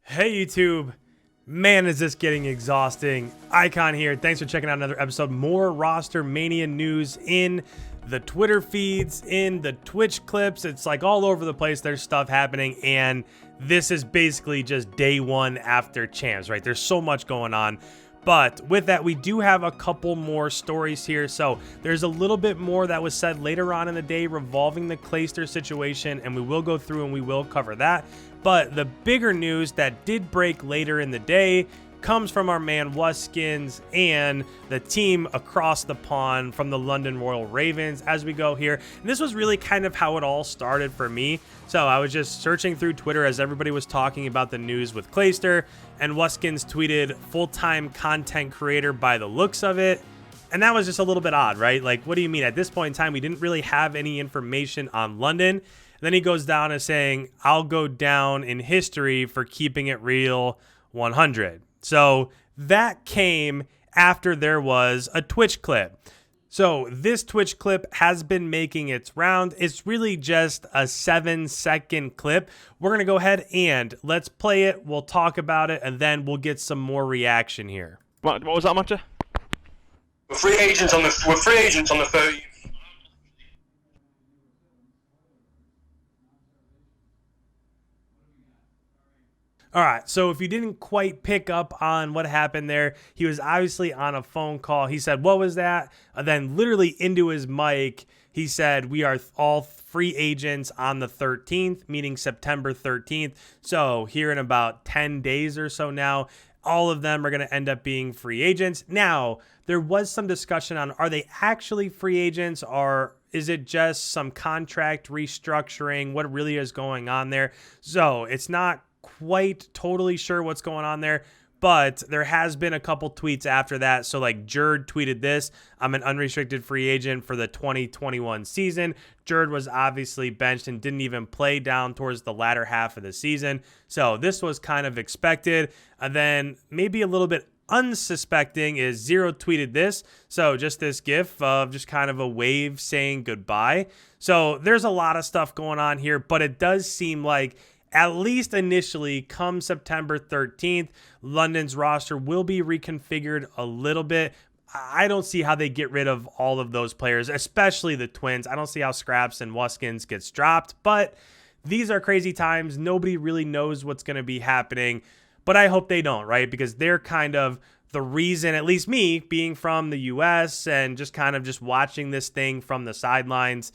Hey YouTube, man is this getting exhausting. Icon here, thanks for checking out another episode. More roster mania news in the Twitter feeds, in the Twitch clips. It's like all over the place, there's stuff happening, and this is basically just day one after champs, right? There's so much going on. But with that, we do have a couple more stories here. So there's a little bit more that was said later on in the day revolving the Clayster situation, and we will go through and we will cover that. But the bigger news that did break later in the day comes from our man WUSKIN and the team across the pond from the London Royal Ravens as we go here. And this was really kind of how it all started for me. So I was just searching through Twitter as everybody was talking about the news with Clayster, and WUSKIN tweeted full-time content creator by the looks of it. And that was just a little bit odd, right? Like, what do you mean? At this point in time, we didn't really have any information on London. Then he goes down as saying, I'll go down in history for keeping it real 100. So that came after there was a Twitch clip. So this Twitch clip has been making its round. It's really just a 7-second clip. We're going to go ahead and let's play it. We'll talk about it, and then we'll get some more reaction here. What was that, Manta? We're free agents on the 30th. All right, so if you didn't quite pick up on what happened there, he was obviously on a phone call. He said, what was that? And then literally into his mic, he said, we are all free agents on the 13th, meaning September 13th. So here in about 10 days or so now, all of them are going to end up being free agents. Now, there was some discussion on, are they actually free agents, or is it just some contract restructuring? What really is going on there? So it's not quite totally sure what's going on there, but there has been a couple tweets after that. So like Jerd tweeted this, I'm an unrestricted free agent for the 2021 season. Jerd was obviously benched and didn't even play down towards the latter half of the season. So this was kind of expected. And then maybe a little bit unsuspecting is IsZero tweeted this. So just this gif of just kind of a wave saying goodbye. So there's a lot of stuff going on here, but it does seem like at least initially, come September 13th, London's roster will be reconfigured a little bit. I don't see how they get rid of all of those players, especially the Twins. I don't see how SKRAPZ and WUSKIN gets dropped, but these are crazy times. Nobody really knows what's going to be happening, but I hope they don't, right? Because they're kind of the reason, at least me, being from the US and just kind of just watching this thing from the sidelines,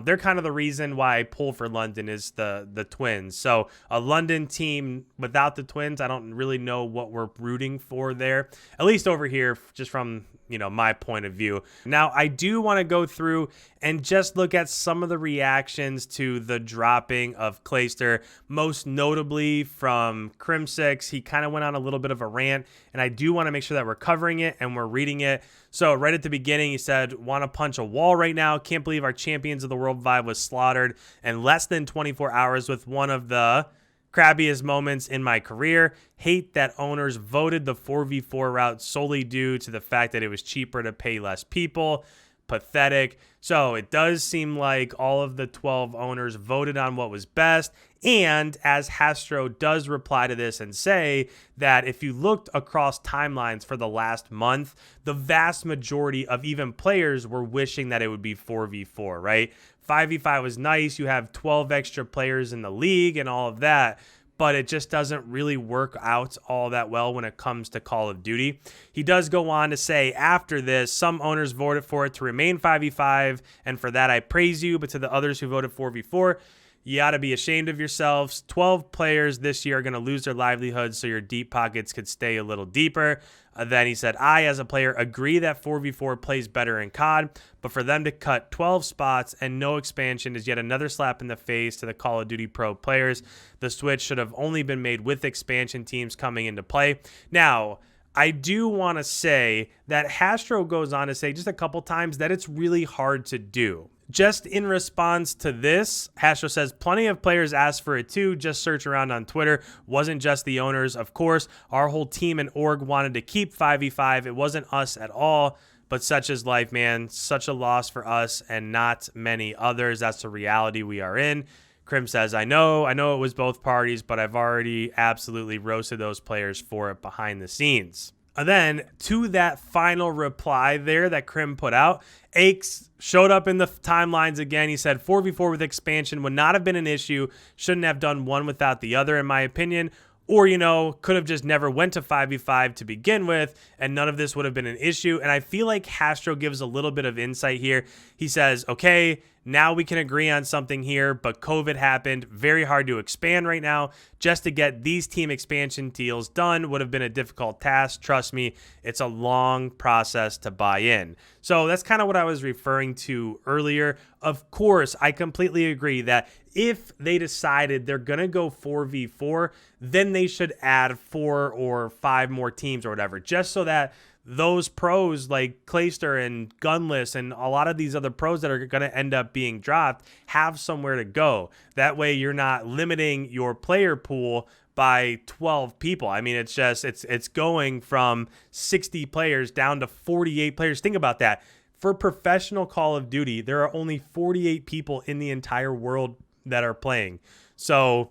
they're kind of the reason why I pull for London is the Twins. So a London team without the Twins, I don't really know what we're rooting for there, at least over here, just from, you know, my point of view. Now, I do want to go through and just look at some of the reactions to the dropping of Clayster, most notably from CRIMSIX. He kind of went on a little bit of a rant, and I do want to make sure that we're covering it and we're reading it. So right at the beginning, he said, want to punch a wall right now. Can't believe our champions of the world vibe was slaughtered in less than 24 hours with one of the crabbiest moments in my career. Hate that owners voted the 4v4 route solely due to the fact that it was cheaper to pay less people. Pathetic. So it does seem like all of the 12 owners voted on what was best. And as Hastro does reply to this and say that if you looked across timelines for the last month, the vast majority of even players were wishing that it would be 4v4, right? 5v5 was nice. You have 12 extra players in the league and all of that, but it just doesn't really work out all that well when it comes to Call of Duty. He does go on to say after this, some owners voted for it to remain 5v5, and for that I praise you, but to the others who voted 4v4, you ought to be ashamed of yourselves. 12 players this year are going to lose their livelihoods so your deep pockets could stay a little deeper. Then he said, I, as a player, agree that 4v4 plays better in COD, but for them to cut 12 spots and no expansion is yet another slap in the face to the Call of Duty Pro players. The switch should have only been made with expansion teams coming into play. Now, I do want to say that Hastro goes on to say just a couple times that it's really hard to do. Just in response to this, Hastro says, plenty of players asked for it too. Just search around on Twitter. Wasn't just the owners. Of course, our whole team and org wanted to keep 5v5. It wasn't us at all, but such is life, man. Such a loss for us and not many others. That's the reality we are in. Crim says, I know it was both parties, but I've already absolutely roasted those players for it behind the scenes. And then to that final reply there that Crim put out, ACHES showed up in the timelines again. He said 4v4 with expansion would not have been an issue. Shouldn't have done one without the other, in my opinion. Or, you know, could have just never went to 5v5 to begin with, and none of this would have been an issue. And I feel like Hastro gives a little bit of insight here. He says, okay, now we can agree on something here, but COVID happened. Very hard to expand right now. Just to get these team expansion deals done would have been a difficult task. Trust me, it's a long process to buy in. So that's kind of what I was referring to earlier. Of course, I completely agree that if they decided they're going to go 4v4, then they should add 4 or 5 more teams or whatever, just so that those pros like Clayster and Gunless and a lot of these other pros that are going to end up being dropped have somewhere to go. That way you're not limiting your player pool by 12 people. I mean, it's just, it's going from 60 players down to 48 players. Think about that. For professional Call of Duty, there are only 48 people in the entire world that are playing. So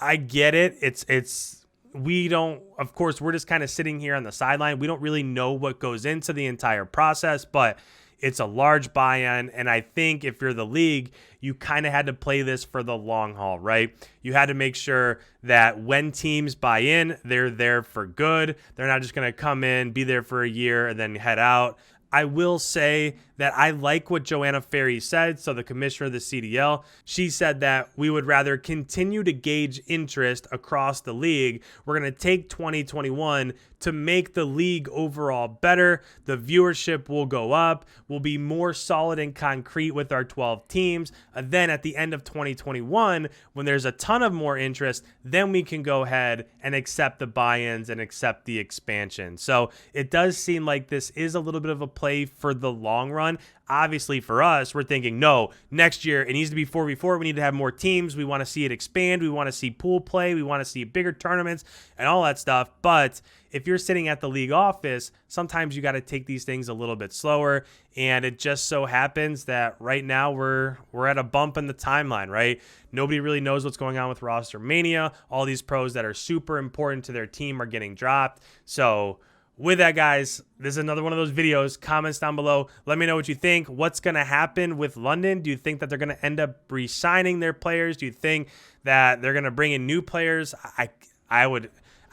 I get it. We don't, of course, we're just kind of sitting here on the sideline. We don't really know what goes into the entire process, but it's a large buy-in. And I think if you're the league, you kind of had to play this for the long haul, right? You had to make sure that when teams buy in, they're there for good. They're not just going to come in, be there for a year, and then head out. I will say that I like what Joanna Ferry said, so the commissioner of the CDL. She said that we would rather continue to gauge interest across the league. We're going to take 2021 to make the league overall better. The viewership will go up. We'll be more solid and concrete with our 12 teams. And then at the end of 2021, when there's a ton of more interest, then we can go ahead and accept the buy-ins and accept the expansion. So it does seem like this is a little bit of a play for the long run. Obviously, for us, we're thinking, no, next year it needs to be 4v4. We need to have more teams. We want to see it expand. We want to see pool play. We want to see bigger tournaments and all that stuff. But if you're sitting at the league office, sometimes you got to take these things a little bit slower. And it just so happens that right now we're at a bump in the timeline, right? Nobody really knows what's going on with roster Mania. All these pros that are super important to their team are getting dropped. So with that, guys, this is another one of those videos. Comments down below. Let me know what you think. What's going to happen with London? Do you think that they're going to end up re-signing their players? Do you think that they're going to bring in new players? I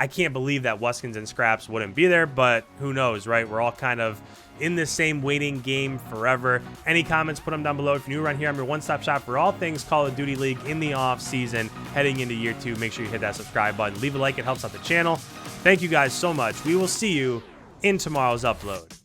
can't believe that WUSKINs and SKRAPZ wouldn't be there, but who knows, right? We're all kind of in the same waiting game forever. Any comments, put them down below. If you're new around here, I'm your one-stop shop for all things Call of Duty League in the off season, heading into year 2. Make sure you hit that subscribe button. Leave a like. It helps out the channel. Thank you guys so much. We will see you in tomorrow's upload.